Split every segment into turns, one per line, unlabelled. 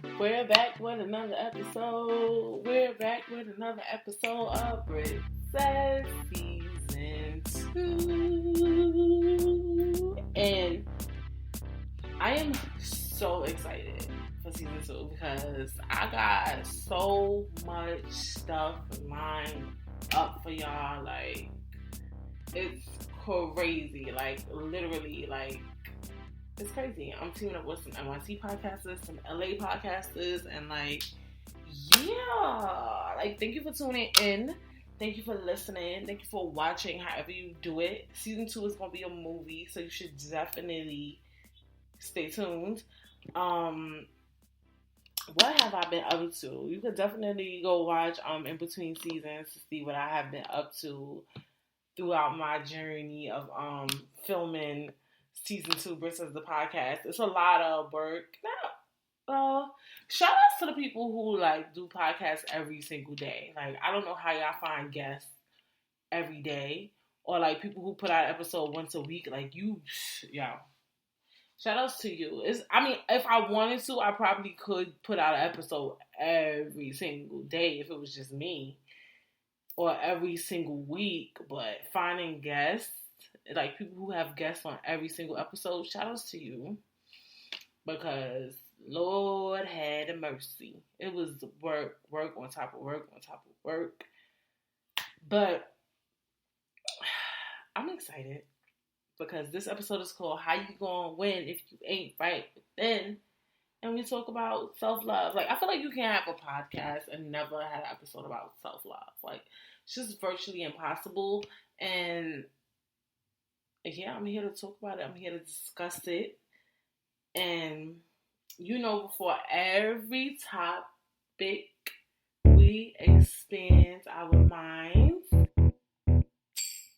We're back with another episode. We're back with another episode of Brit Says Season 2. And I am so excited for Season 2 because I got so much stuff lined up for y'all. Like, it's crazy. Like, literally, like, it's crazy. I'm teaming up with some NYC podcasters, some LA podcasters, and like, yeah. Like, thank you for tuning in. Thank you for listening. Thank you for watching however you do it. Season 2 is going to be a movie, so you should definitely stay tuned. What have I been up to? You could definitely go watch in between seasons to see what I have been up to throughout my journey of filming Season 2 versus the podcast. It's a lot of work. Shout outs to the people who like do podcasts every single day. Like, I don't know how y'all find guests every day, or like people who put out an episode once a week. Like, y'all. Shout outs to you. If I wanted to, I probably could put out an episode every single day if it was just me, or every single week. But finding guests, like people who have guests on every single episode, shout outs to you, because Lord had mercy. It was work on top of work on top of work. But I'm excited because this episode is called How You Gonna Win If You Ain't Right Within? And we talk about self-love. Like, I feel like you can't have a podcast and never have an episode about self-love. Like, it's just virtually impossible. And yeah, I'm here to talk about it. I'm here to discuss it. And, before every topic, we expand our minds.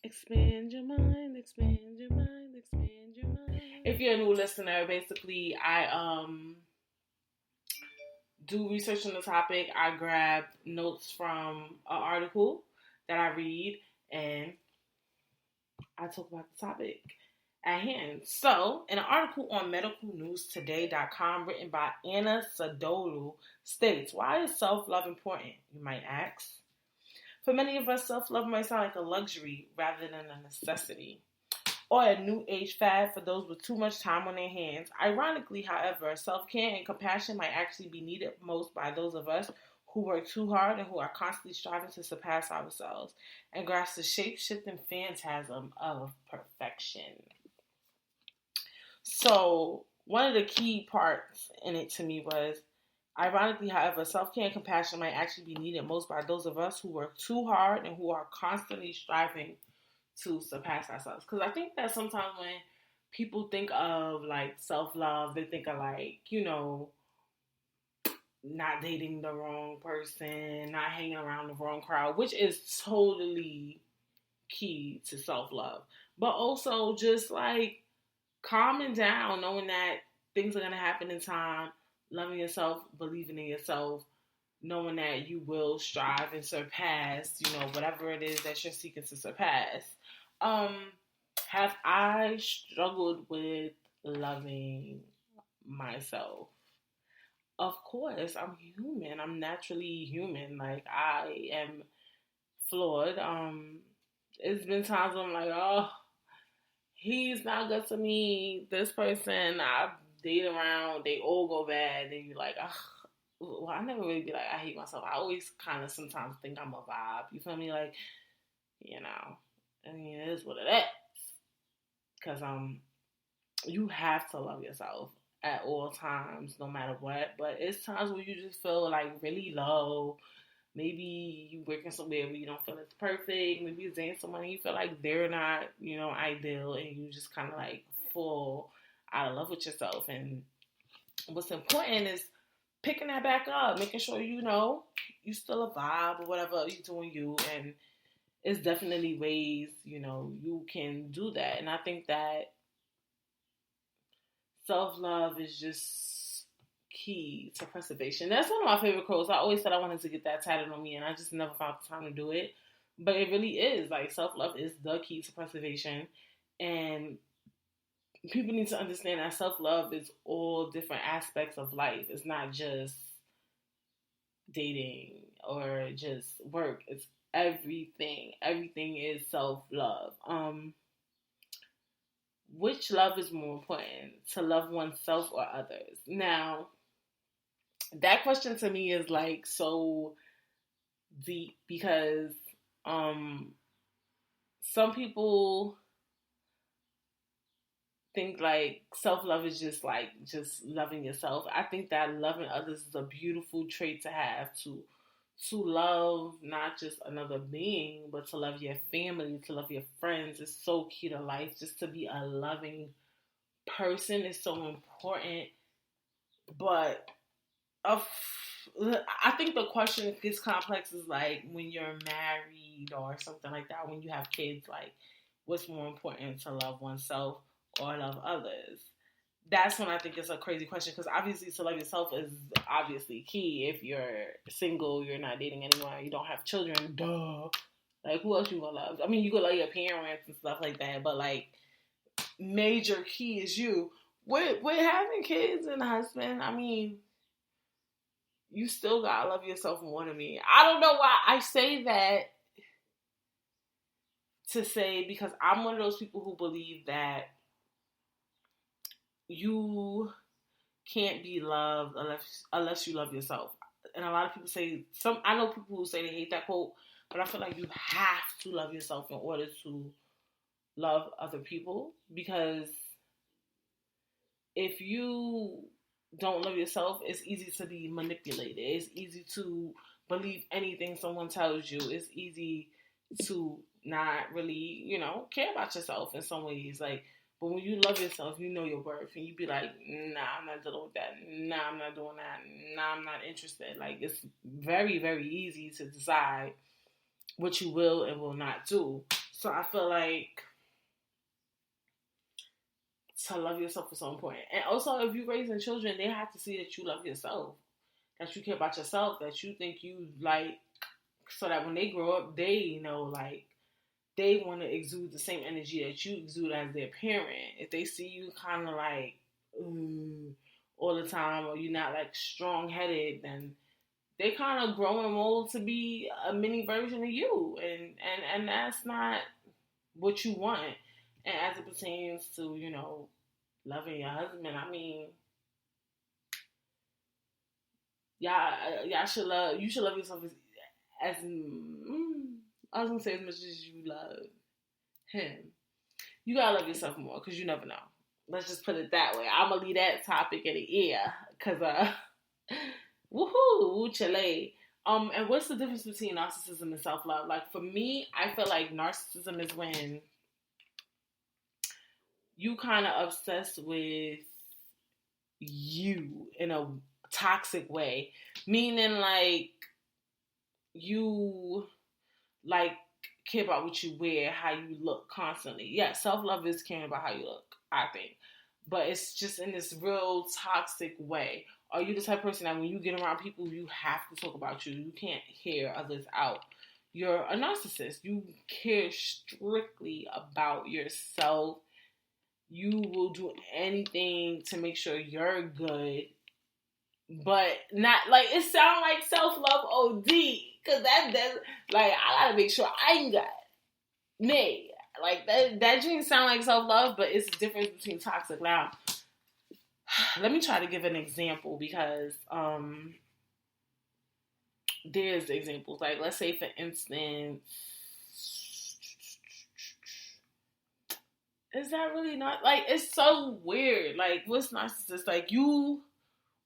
Expand your mind, expand your mind, expand your mind. If you're a new listener, basically, I do research on the topic. I grab notes from an article that I read, and I talk about the topic at hand. So, in an article on medicalnewstoday.com written by Anna Sadolu states, why is self-love important, you might ask? For many of us, self-love might sound like a luxury rather than a necessity, or a new age fad for those with too much time on their hands. Ironically, however, self-care and compassion might actually be needed most by those of us who work too hard and who are constantly striving to surpass ourselves and grasp the shape-shifting phantasm of perfection. So, one of the key parts in it to me was, ironically, however, self-care and compassion might actually be needed most by those of us who work too hard and who are constantly striving to surpass ourselves. Because I think that sometimes when people think of, like, self-love, they think of, like, not dating the wrong person, not hanging around the wrong crowd, which is totally key to self-love. But also just, like, calming down, knowing that things are going to happen in time, loving yourself, believing in yourself, knowing that you will strive and surpass, whatever it is that you're seeking to surpass. Have I struggled with loving myself? Of course, I'm human. I'm naturally human. Like, I am flawed. It's been times when I'm like, oh, he's not good to me. This person I date around, they all go bad. Then you're like, ugh. Well, I never really be like, I hate myself. I always kind of sometimes think I'm a vibe. You feel me? Like, it is what it is. Because you have to love yourself at all times, no matter what. But it's times where you just feel like really low. Maybe you working somewhere where you don't feel it's perfect. Maybe you're dating someone and you feel like they're not, ideal, and you just kind of like fall out of love with yourself. And what's important is picking that back up, making sure you still a vibe or whatever you're doing you. And it's definitely ways, you can do that. And I think that self-love is just key to preservation. That's one of my favorite quotes. I always said I wanted to get that tatted on me, and I just never found the time to do it. But it really is. Like, self-love is the key to preservation. And people need to understand that self-love is all different aspects of life. It's not just dating or just work. It's everything. Everything is self-love. Which love is more important, to love oneself or others? Now, that question to me is like so deep because some people think like self-love is just like just loving yourself. I think that loving others is a beautiful trait to have, to love not just another being, but to love your family, to love your friends. Is so key to life. Just to be a loving person is so important. But I think the question gets complex is like when you're married or something like that, when you have kids, like what's more important, to love oneself or love others? That's when I think it's a crazy question, because obviously to love yourself is obviously key. If you're single, you're not dating anyone, you don't have children, duh. Like, who else you gonna love? I mean, you could love your parents and stuff like that, but like, major key is you. With having kids and a husband, I mean, you still gotta love yourself more than me. I don't know why I say that to say, because I'm one of those people who believe that you can't be loved unless you love yourself. And a lot of people say, I know people who say they hate that quote, but I feel like you have to love yourself in order to love other people. Because if you don't love yourself, it's easy to be manipulated. It's easy to believe anything someone tells you. It's easy to not really, care about yourself in some ways. Like, but when you love yourself, you know your worth, and you be like, nah, I'm not dealing with that. Nah, I'm not doing that. Nah, I'm not interested. Like, it's very, very easy to decide what you will and will not do. So I feel like to love yourself is so important. And also, if you're raising children, they have to see that you love yourself, that you care about yourself, that you think you like, so that when they grow up, they know, like, they want to exude the same energy that you exude as their parent. If they see you kind of like all the time, or you're not like strong-headed, then they kind of grow and mold to be a mini version of you, and that's not what you want. And as it pertains to loving your husband, I mean, y'all should love. You should love yourself as I was gonna say as much as you love him. You gotta love yourself more, because you never know. Let's just put it that way. I'm gonna leave that topic in the air, because woohoo, Chile. And what's the difference between narcissism and self-love? Like, for me, I feel like narcissism is when you kind of obsessed with you in a toxic way, meaning like you like care about what you wear, how you look constantly. Yeah, self-love is caring about how you look, I think. But it's just in this real toxic way. Are you the type of person that when you get around people, you have to talk about you? You can't hear others out. You're a narcissist. You care strictly about yourself. You will do anything to make sure you're good. But not, like, it sounds like self-love OD. Because that's, like, I gotta make sure I ain't got me. Like, that dream sound like self-love, but it's the difference between toxic. Now, let me try to give an example, because there's examples. Like, let's say, for instance, is that really not, like, it's so weird. Like, what's narcissist? Like, you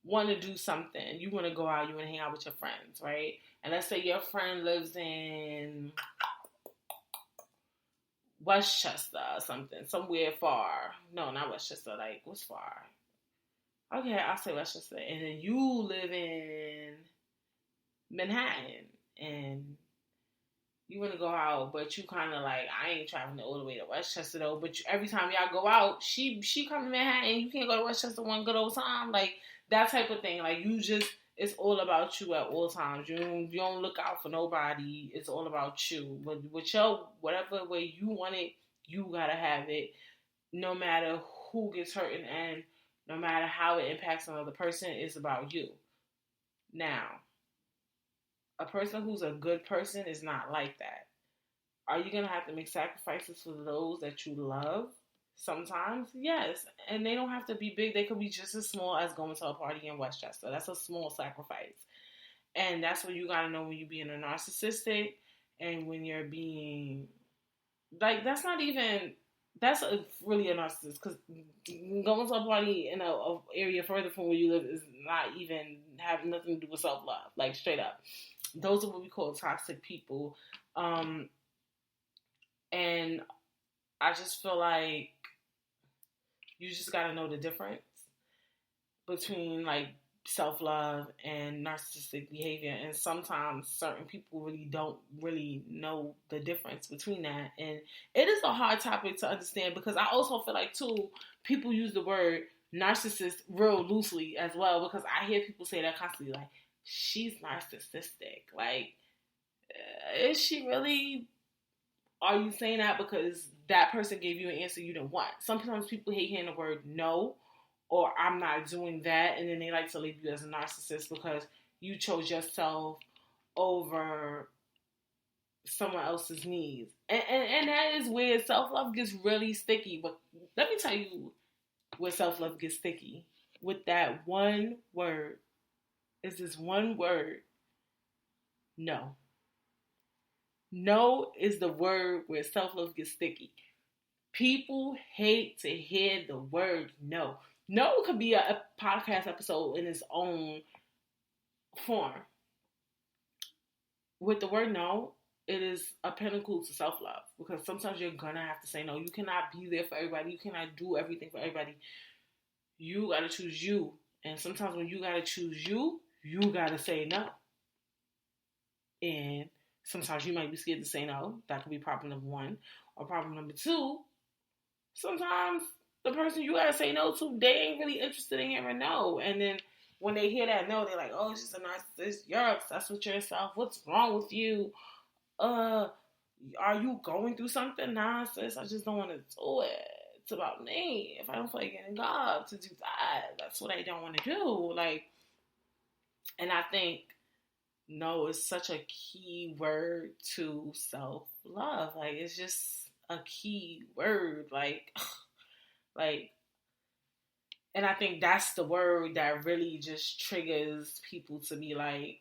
want to do something. You want to go out. You want to hang out with your friends, right? And let's say your friend lives in Westchester or something, somewhere far. No, not Westchester. Like, what's far? Okay, I'll say Westchester. And then you live in Manhattan, and you want to go out, but you kind of like, I ain't traveling all the way to Westchester though. But every time y'all go out, she come to Manhattan. You can't go to Westchester one good old time, like that type of thing. Like, you just, it's all about you at all times. You don't look out for nobody. It's all about you. With your whatever way you want it, you gotta have it, no matter who gets hurt in the end, no matter how it impacts another person, it's about you. Now, a person who's a good person is not like that. Are you going to have to make sacrifices for those that you love? Sometimes, yes. And they don't have to be big. They could be just as small as going to a party in Westchester. That's a small sacrifice. And that's what you got to know when you're being a narcissistic and when you're being, like, that's really a narcissist, because going to a party in a area further from where you live is not even have nothing to do with self-love, like, straight up. Those are what we call toxic people. And I just feel like you just got to know the difference between, like, self-love and narcissistic behavior. And sometimes certain people really don't really know the difference between that. And it is a hard topic to understand, because I also feel like, too, people use the word narcissist real loosely as well, because I hear people say that constantly, like, she's narcissistic. Like, is she really? Are you saying that because that person gave you an answer you didn't want? Sometimes people hate hearing the word no, or I'm not doing that, and then they like to label you as a narcissist because you chose yourself over someone else's needs. And that is where self-love gets really sticky. But let me tell you where self-love gets sticky. With that one word. Is this one word. No. No is the word where self-love gets sticky. People hate to hear the word no. No could be a podcast episode in its own form. With the word no, it is a pinnacle to self-love, because sometimes you're going to have to say no. You cannot be there for everybody. You cannot do everything for everybody. You got to choose you. And sometimes when you got to choose you, you got to say no. And sometimes you might be scared to say no. That could be problem number one. Or problem number two, sometimes the person you gotta say no to, they ain't really interested in hearing no. And then when they hear that no, they're like, oh, she's a narcissist. You're obsessed with yourself. What's wrong with you? Are you going through something? Nah, sis, I just don't want to do it. It's about me. If I don't feel like getting God to do that, that's what I don't want to do. Like, and I think no is such a key word to self-love. Like, it's just a key word. Like, and I think that's the word that really just triggers people to be, like,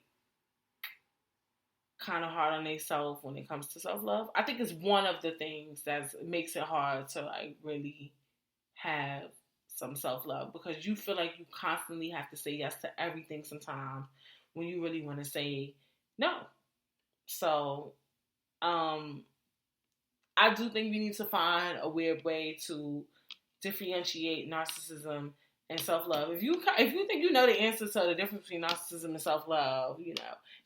kind of hard on themselves when it comes to self-love. I think it's one of the things that makes it hard to, like, really have some self-love, because you feel like you constantly have to say yes to everything sometimes when you really want to say no. So, I do think we need to find a weird way to differentiate narcissism and self-love. If you think you know the answer to the difference between narcissism and self-love,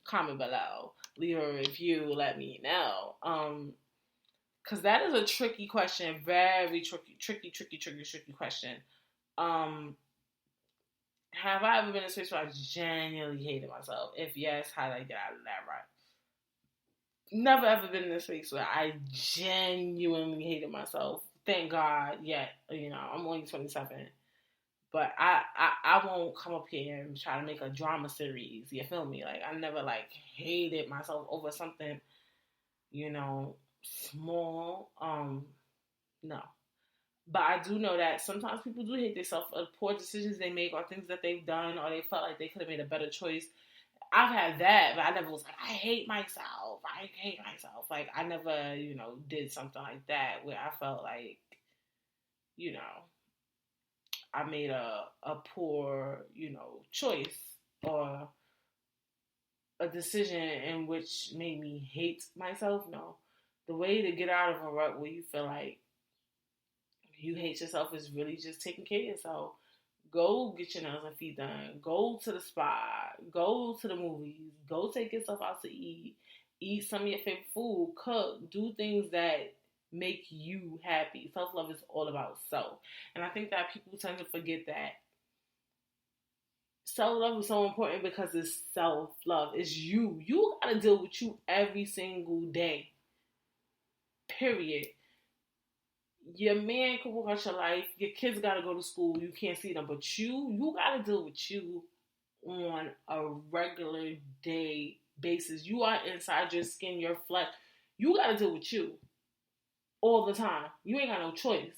comment below. Leave a review. Let me know. Because that is a tricky question. Very tricky question. Have I ever been in a space where I genuinely hated myself? If yes, how did I get out of that right? Never ever been in a space where I genuinely hated myself. Thank God. Yet, I'm only 27. But I won't come up here and try to make a drama series. You feel me? Like, I never, like, hated myself over something, small. No. But I do know that sometimes people do hate themselves for poor decisions they make, or things that they've done, or they felt like they could have made a better choice. I've had that, but I never was like, I hate myself. Like, I never, did something like that where I felt like, I made a poor, choice, or a decision in which made me hate myself. No. The way to get out of a rut where you feel like you hate yourself is really just taking care of yourself. Go get your nails and feet done. Go to the spa. Go to the movies. Go take yourself out to eat. Eat some of your favorite food. Cook. Do things that make you happy. Self-love is all about self. And I think that people tend to forget that self-love is so important, because it's self-love. It's you. You got to deal with you every single day. Period. Your man can walk out your life. Your kids got to go to school. You can't see them. But you got to deal with you on a regular day basis. You are inside your skin, your flesh. You got to deal with you all the time. You ain't got no choice.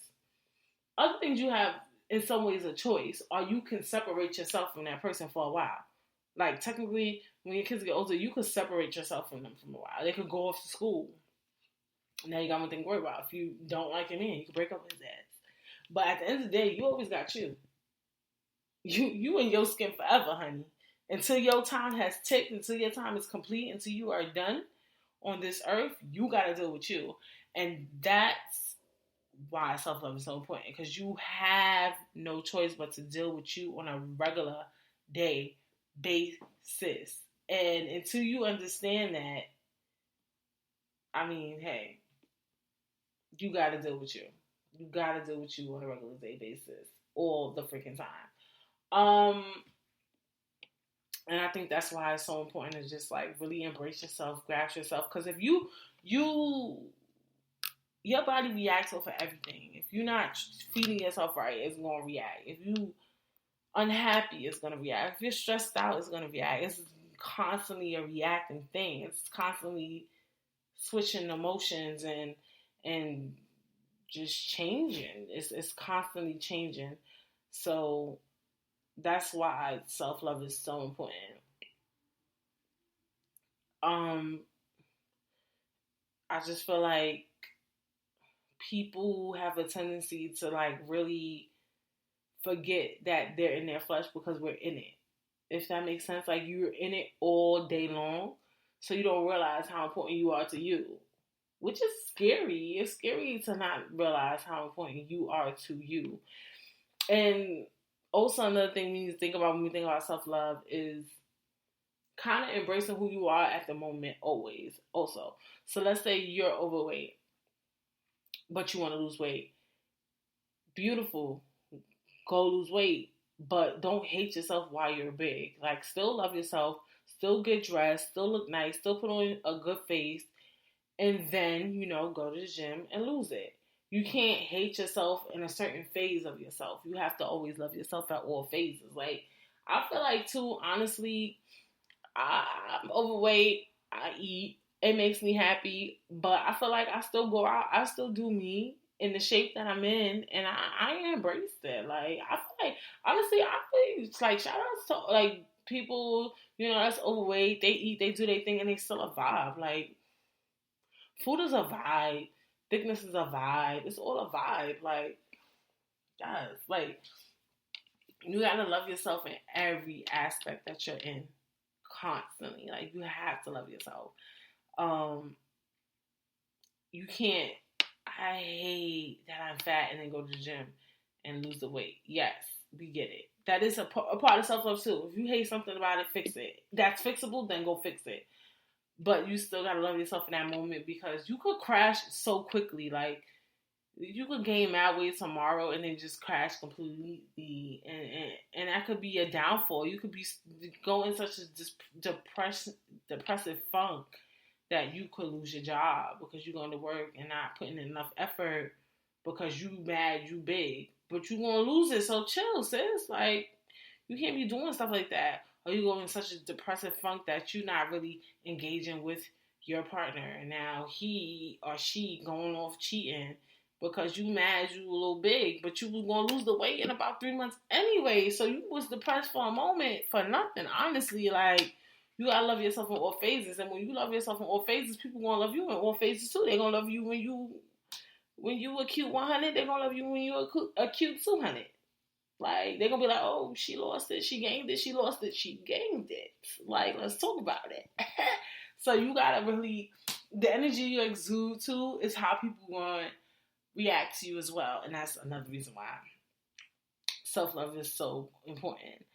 Other things you have, in some ways, a choice, or you can separate yourself from that person for a while. Like, technically, when your kids get older, you could separate yourself from them for a while. They could go off to school. Now you got one thing to worry about. If you don't like your man, you can break up with his ass. But at the end of the day, you always got you. You in your skin forever, honey. Until your time has ticked, until your time is complete, until you are done on this earth, you got to deal with you. And that's why self-love is so important. Because you have no choice but to deal with you on a regular day basis. And until you understand that, I mean, hey, you got to deal with you. You got to deal with you on a regular day basis all the freaking time. And I think that's why it's so important to just like really embrace yourself, grasp yourself. Because if your body reacts off of everything. If you're not feeding yourself right, it's going to react. If you unhappy, it's going to react. If you're stressed out, it's going to react. It's constantly a reacting thing. It's constantly switching emotions and just changing. It's constantly changing. So that's why self-love is so important. I just feel like people have a tendency to like really forget that they're in their flesh because we're in it. If that makes sense, like you're in it all day long, so you don't realize how important you are to you, which is scary. It's scary to not realize how important you are to you. And also another thing we need to think about when we think about self-love is kind of embracing who you are at the moment always also. So let's say you're overweight, but you want to lose weight. Beautiful. Go lose weight. But don't hate yourself while you're big. Like, still love yourself. Still get dressed. Still look nice. Still put on a good face. And then, go to the gym and lose it. You can't hate yourself in a certain phase of yourself. You have to always love yourself at all phases. Like, I feel like, too, honestly, I'm overweight. I eat. It makes me happy. But I feel like I still go out. I still do me in the shape that I'm in. And I embrace it. Like, I feel like, honestly, it's like, shout out to, like, people, that's overweight. They eat, they do their thing, and they still a vibe. Like, food is a vibe. Thickness is a vibe. It's all a vibe. Like, guys, like, you gotta love yourself in every aspect that you're in. Constantly. Like, you have to love yourself. You can't, I hate that I'm fat and then go to the gym and lose the weight. Yes, we get it. That is a part of self-love too. If you hate something about it, fix it. That's fixable, then go fix it. But you still gotta love yourself in that moment because you could crash so quickly. Like, you could gain mad weight tomorrow and then just crash completely, and that could be a downfall. You could be going such a depressive funk that you could lose your job because you're going to work and not putting in enough effort because you mad you big, but you're gonna lose it. So chill, sis. Like, you can't be doing stuff like that. Or you go in such a depressive funk that you're not really engaging with your partner. And now he or she going off cheating because you mad you a little big, but you was going to lose the weight in about 3 months anyway. So you was depressed for a moment for nothing. Honestly, like, you got to love yourself in all phases. And when you love yourself in all phases, people going to love you in all phases too. They're going to love you when you a cute 100. They're going to love you when you a cute 200. Like, they're going to be like, oh, she lost it, she gained it, she lost it, she gained it. Like, let's talk about it. So you got to really, the energy you exude to is how people going to react to you as well. And that's another reason why self-love is so important.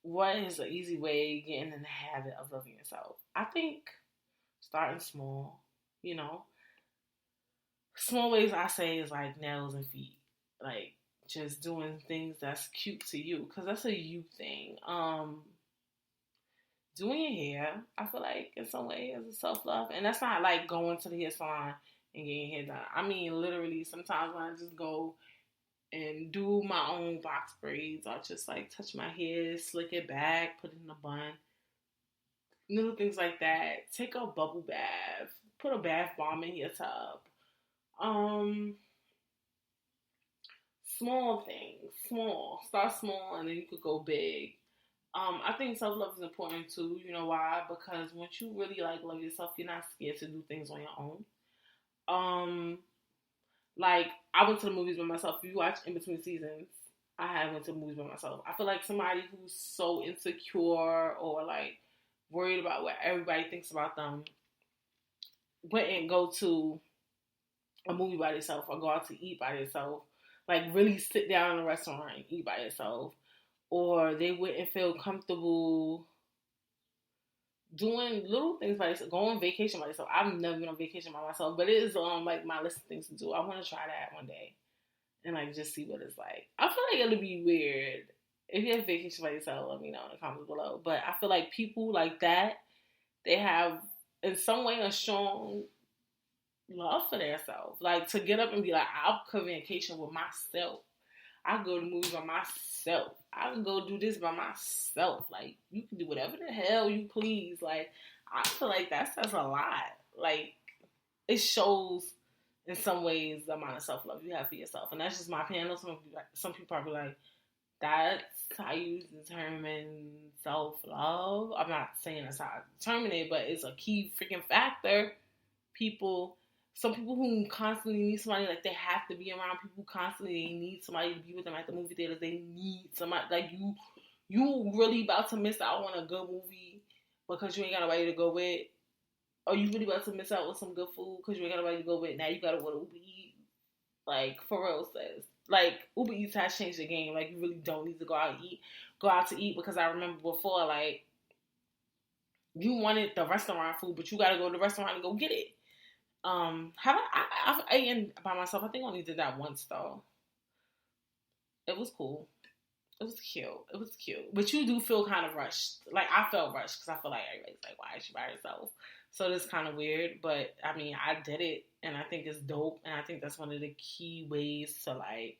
What is an easy way of getting in the habit of loving yourself? I think starting small, Small ways I say is like nails and feet. Like, just doing things that's cute to you, because that's a you thing. Doing your hair, I feel like in some way is a self-love, and that's not like going to the hair salon and getting your hair done. I mean, literally, sometimes when I just go and do my own box braids, I'll just like touch my hair, slick it back, put it in a bun. Little things like that. Take a bubble bath. Put a bath bomb in your tub. Um, Small things. Small. Start small and then you could go big. I think self-love is important too. You know why? Because once you really like love yourself, you're not scared to do things on your own. Like I went to the movies by myself. If you watch In Between Seasons, I had went to the movies by myself. I feel like somebody who's so insecure or like worried about what everybody thinks about them wouldn't go to a movie by themselves or go out to eat by themselves. Like really sit down in a restaurant and eat by themselves. Or they wouldn't feel comfortable doing little things by themselves, going on vacation by themselves. I've never been on vacation by myself, but it is like my list of things to do. I want to try that one day and like just see what it's like. I feel like it'll be weird. If you have vacation by yourself, let me know in the comments below. But I feel like people like that, they have in some way a strong love for themselves. Like to get up and be like, I'll come vacation with myself. I go to movies by myself. I can go do this by myself. Like, you can do whatever the hell you please. Like, I feel like that says a lot. Like, it shows in some ways the amount of self-love you have for yourself. And that's just my opinion. I know some people probably like, that's how you determine self-love. I'm not saying that's how I determine it, but it's a key freaking factor. Some people who constantly need somebody, like they have to be around people constantly. They need somebody to be with them at the movie theaters. They need somebody, like you really about to miss out on a good movie because you ain't got nobody to go with. Or you really about to miss out on some good food because you ain't got nobody to go with. Now you gotta go to Uber Eats. Like, for real says. Like, Uber Eats has changed the game. Like, you really don't need to go out to eat because I remember before, like, you wanted the restaurant food, but you gotta go to the restaurant and go get it. I've eaten by myself. I think I only did that once though. It was cool. It was cute. But you do feel kind of rushed. Like I felt rushed because I feel like everybody's like, why is she by herself? So it's kind of weird. But I mean, I did it, and I think it's dope. And I think that's one of the key ways to like,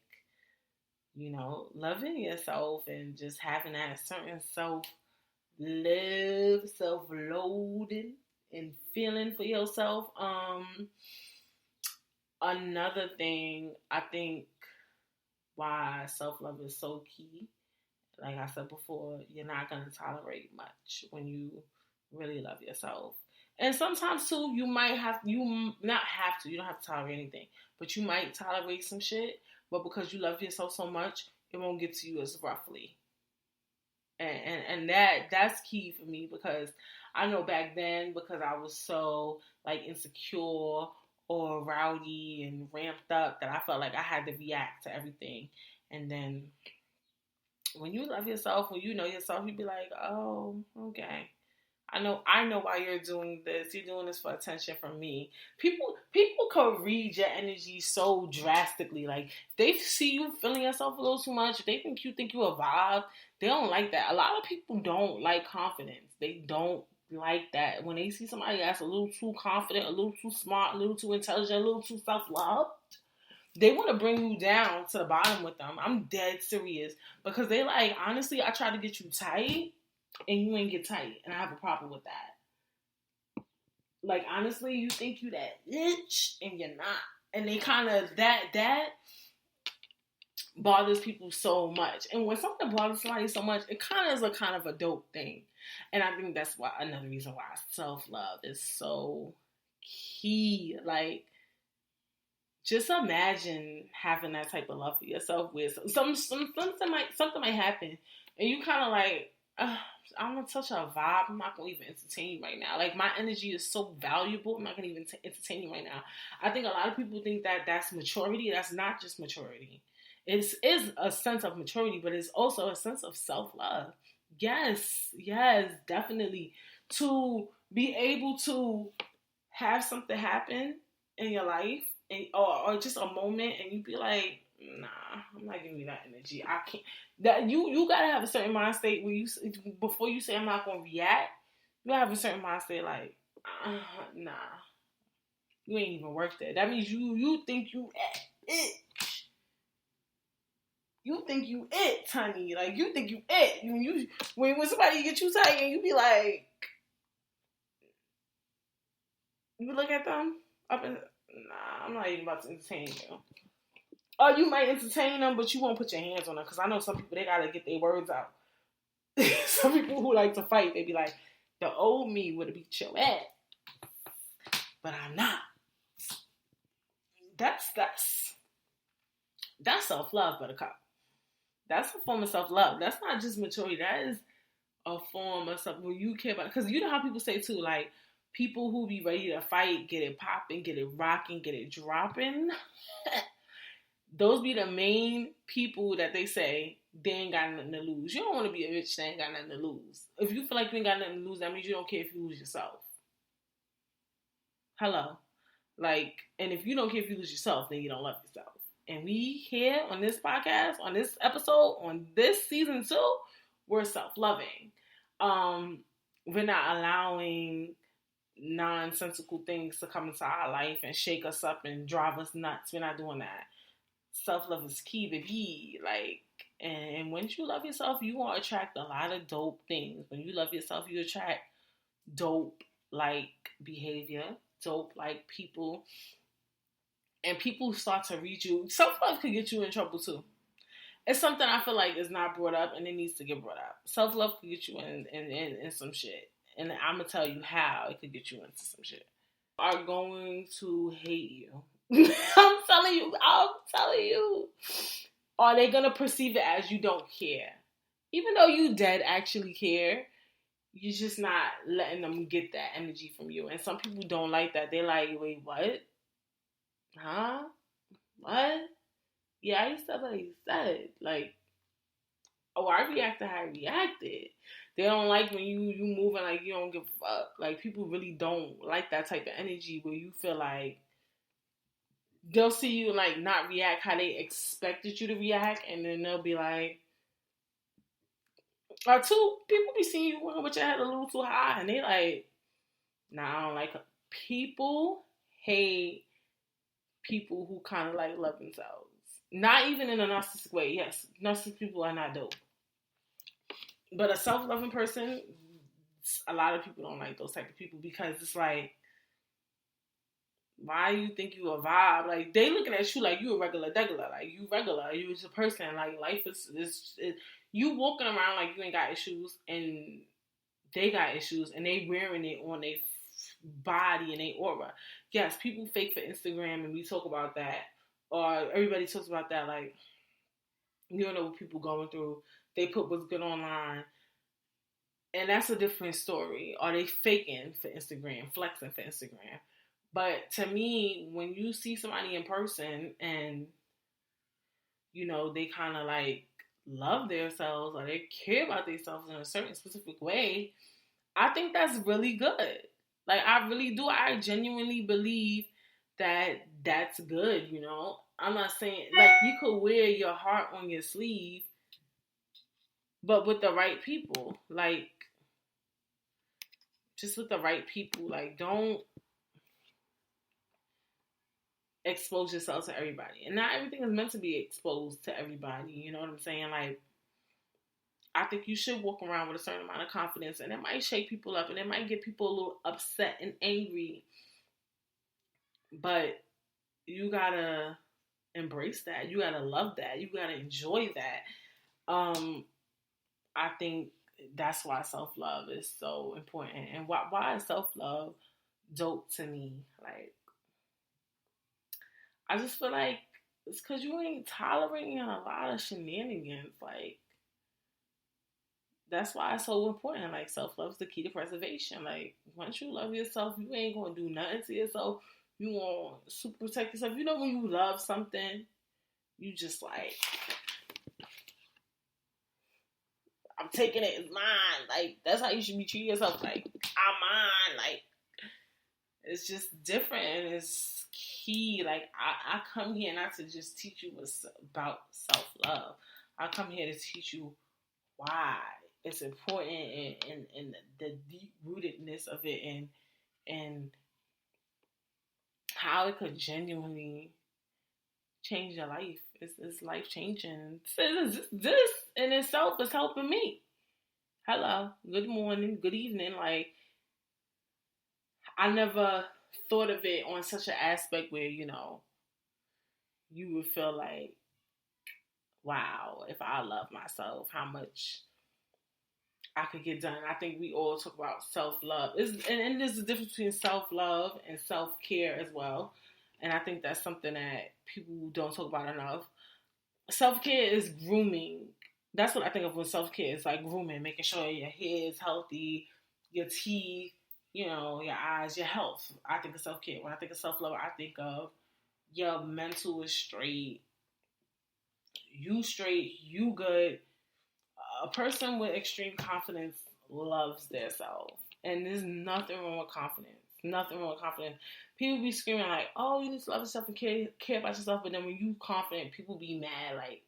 you know, loving yourself and just having that certain self-love, self-loading. And feeling for yourself. Another thing I think why self-love is so key, like I said before, you're not going to tolerate much when you really love yourself. And sometimes too, you don't have to tolerate anything, but you might tolerate some shit, but because you love yourself so much, it won't get to you as roughly. And that's key for me because I know back then because I was so like insecure or rowdy and ramped up that I felt like I had to react to everything. And then when you love yourself, when you know yourself, you be like, oh, okay. I know why you're doing this. You're doing this for attention from me. People could read your energy so drastically. Like, if they see you feeling yourself a little too much, if they think you a vibe, they don't like that. A lot of people don't like confidence. They don't like that. When they see somebody that's a little too confident, a little too smart, a little too intelligent, a little too self-loved, they want to bring you down to the bottom with them. I'm dead serious. Because they like, honestly, I try to get you tight, and you ain't get tight, and I have a problem with that. Like, honestly, you think you that bitch, and you're not. And they kind of, that bothers people so much. And when something bothers somebody so much, it kind of is a dope thing. And I think that's why another reason why self-love is so key. Like, just imagine having that type of love for yourself with something might happen, and you kind of like, I'm gonna touch a vibe. I'm not gonna even entertain you right now. Like, my energy is so valuable. I'm not gonna even entertain you right now. I think a lot of people think that that's maturity. That's not just maturity. It is a sense of maturity, but it's also a sense of self-love. Yes, definitely. To be able to have something happen in your life, or just a moment, and you be like, nah, I'm not giving you that energy. I can't. That you gotta have a certain mind state where you, before you say I'm not gonna react, you gotta have a certain mind state like, nah. You ain't even worth it. That means you think you it. You think you it, honey. Like, you think you it. When somebody get you tight and you be like, you look at them up and, nah, I'm not even about to entertain you. Or you might entertain them, but you won't put your hands on them. Because I know some people, they got to get their words out. Some people who like to fight, they be like, the old me would have beat your ass. But I'm not. That's self-love, Buttercup. That's a form of self-love. That's not just maturity. That is a form of something where you care about. Because you know how people say too, like, people who be ready to fight, get it popping, get it rocking, get it dropping. Those be the main people that they say they ain't got nothing to lose. You don't want to be a bitch that ain't got nothing to lose. If you feel like you ain't got nothing to lose, that means you don't care if you lose yourself. Hello. Like, and if you don't care if you lose yourself, then you don't love yourself. And we here on this podcast, on this episode, on this season 2, we're self-loving. We're not allowing nonsensical things to come into our life and shake us up and drive us nuts. We're not doing that. Self-love is key, baby. Like, and once you love yourself, you gonna attract a lot of dope things. When you love yourself, you attract dope like behavior, dope like people, and people start to read you. Self-love could get you in trouble too. It's something I feel like is not brought up, and it needs to get brought up. Self-love could get you in some shit, and I'm gonna tell you how it could get you into some shit. Are going to hate you. I'm telling you. Are they gonna perceive it as you don't care? Even though you dead actually care, you're just not letting them get that energy from you. And some people don't like that. They're like, wait, what? Huh? What? Yeah, I used to what he said. Like, oh, I reacted how I reacted. They don't like when you moving like you don't give a fuck. Like, people really don't like that type of energy where you feel like they'll see you like not react how they expected you to react, and then they'll be like, or two people be seeing you with your head a little too high, and they like, nah, I don't like her. People hate people who kind of like love themselves. Not even in a narcissistic way. Yes, narcissistic people are not dope. But a self-loving person, a lot of people don't like those type of people because it's like, why you think you a vibe? Like, they looking at you like you a regular degular. Like, you regular. You just a person. Like, life is you walking around like you ain't got issues, and they got issues, and they wearing it on their body and their aura. Yes, people fake for Instagram, and we talk about that. Or everybody talks about that. Like, you don't know what people going through. They put what's good online. And that's a different story. Are they faking for Instagram, flexing for Instagram? But to me, when you see somebody in person and, you know, they kind of like love themselves or they care about themselves in a certain specific way, I think that's really good. Like, I really do. I genuinely believe that that's good, you know. I'm not saying, like, you could wear your heart on your sleeve, but with the right people. Like, just with the right people. Like, don't expose yourself to everybody. And not everything is meant to be exposed to everybody. You know what I'm saying? Like, I think you should walk around with a certain amount of confidence, and it might shake people up, and it might get people a little upset and angry. But you gotta embrace that. You gotta love that. You gotta enjoy that. I think that's why self-love is so important. And why is self-love dope to me? Like, I just feel like it's because you ain't tolerating a lot of shenanigans. Like, that's why it's so important. Like, self-love is the key to preservation. Like, once you love yourself, you ain't gonna do nothing to yourself. You want to super protect yourself. You know, when you love something, you just like, I'm taking it as mine. Like, that's how you should be treating yourself. Like, I'm mine. Like, it's just different, and it's key. Like, I come here not to just teach you about self-love. I come here to teach you why it's important, and the deep-rootedness of it, and how it could genuinely change your life. It's life changing. This in itself is helping me. Hello, good morning, good evening. Like, I never thought of it on such an aspect where, you would feel like, wow, if I love myself, how much I could get done. I think we all talk about self-love. And there's a difference between self-love and self-care as well. And I think that's something that people don't talk about enough. Self-care is grooming. That's what I think of when self-care is, like grooming, making sure your hair is healthy, your teeth, your eyes, your health. I think of self-care. When I think of self-love, I think of your mental is straight, you good. A person with extreme confidence loves their self. And there's nothing wrong with confidence. Nothing wrong with confidence. People be screaming like, oh, you need to love yourself and care about yourself. But then when you confident, people be mad like,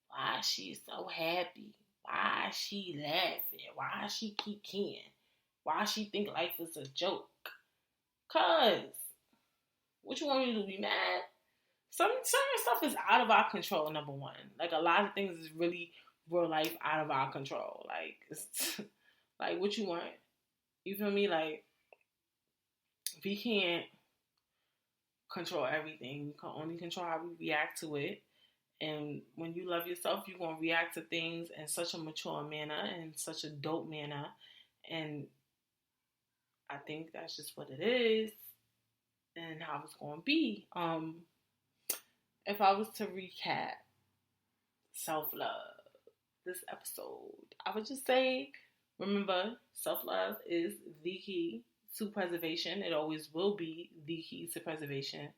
why is she so happy? Why is she laughing? Why is she keep caring? Why she think life is a joke? Cause what you want me to do? Be mad? Certain stuff is out of our control, number one. Like, a lot of things is really real life out of our control. Like, it's like, what you want? You feel me? Like, we can't control everything. We can only control how we react to it. And when you love yourself, you're going to react to things in such a mature manner and such a dope manner. And I think that's just what it is and how it's going to be. If I was to recap self-love, this episode, I would just say, remember, self-love is the key to preservation. It always will be the key to preservation.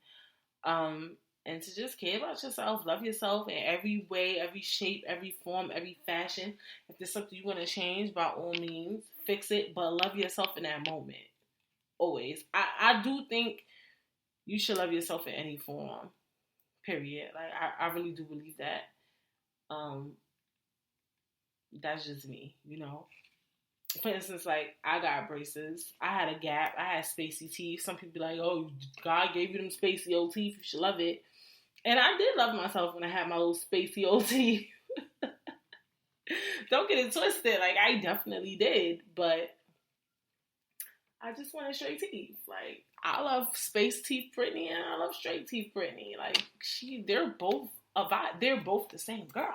And to just care about yourself, love yourself in every way, every shape, every form, every fashion. If there's something you want to change, by all means, fix it, but love yourself in that moment. Always. I do think you should love yourself in any form. Period. Like, I really do believe that. That's just me, For instance, like, I got braces. I had a gap. I had spacey teeth. Some people be like, oh, God gave you them spacey old teeth. You should love it. And I did love myself when I had my little spacey old teeth. Don't get it twisted. Like, I definitely did. But I just wanted straight teeth. Like, I love space teeth Brittany and I love straight teeth Brittany. Like, they're both a vibe. They're both the same girl.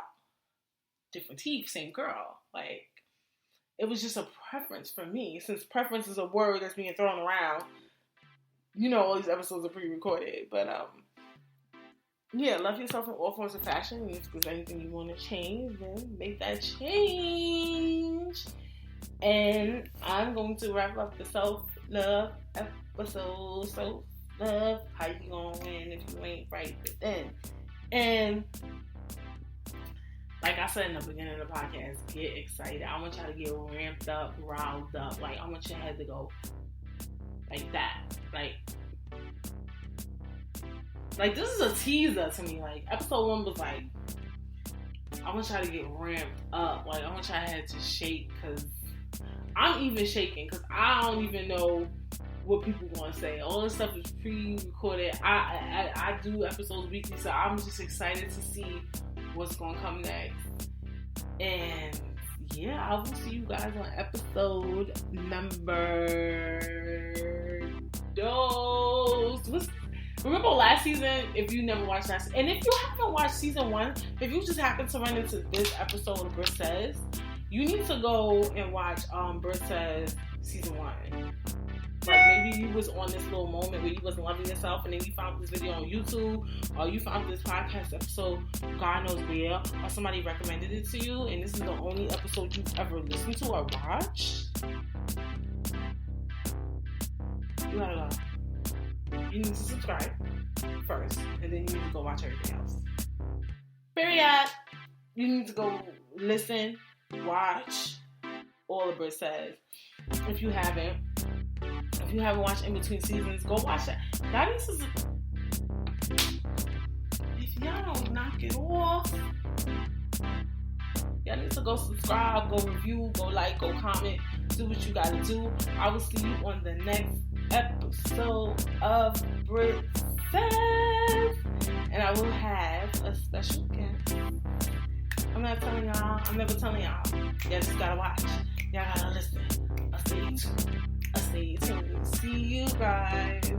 Different teeth, same girl. Like, it was just a preference for me. Since preference is a word that's being thrown around, all these episodes are pre-recorded. But, yeah, love yourself in all forms of fashion. If there's anything you want to change, then make that change. And I'm going to wrap up the self-love episode. Self-love, how you gonna win if you ain't right within? And like I said in the beginning of the podcast, get excited. I want y'all to get ramped up, riled up. Like, I want your head to go like that. Like, this is a teaser to me. Like, episode 1 was like, I want y'all to get ramped up. Like, I want y'all head to shake, because I'm even shaking, because I don't even know what people want to say. All this stuff is pre-recorded. I do episodes weekly, so I'm just excited to see what's going to come next. And yeah, I will see you guys on episode number those. Remember last season, if you never watched that, and if you haven't watched season 1, if you just happen to run into this episode of Britt Says, you need to go and watch Britt Says season 1. Like, maybe you was on this little moment where you wasn't loving yourself, and then you found this video on YouTube, or you found this podcast episode, God knows where, or somebody recommended it to you, and this is the only episode you've ever listened to or watched. You gotta go. You need to subscribe first, and then you need to go watch everything else. Period. You need to go listen, watch all of Britt Says. If you haven't watched In Between Seasons, go watch that. Y'all need to, if y'all don't knock it off, Y'all need to go subscribe, go review, go like, go comment, do what you gotta do. I will see you on the next episode of Brit Says, and I will have a special guest. I'm not telling y'all. I'm never telling y'all. Y'all just gotta watch. Y'all gotta listen. Stay tuned. See you guys.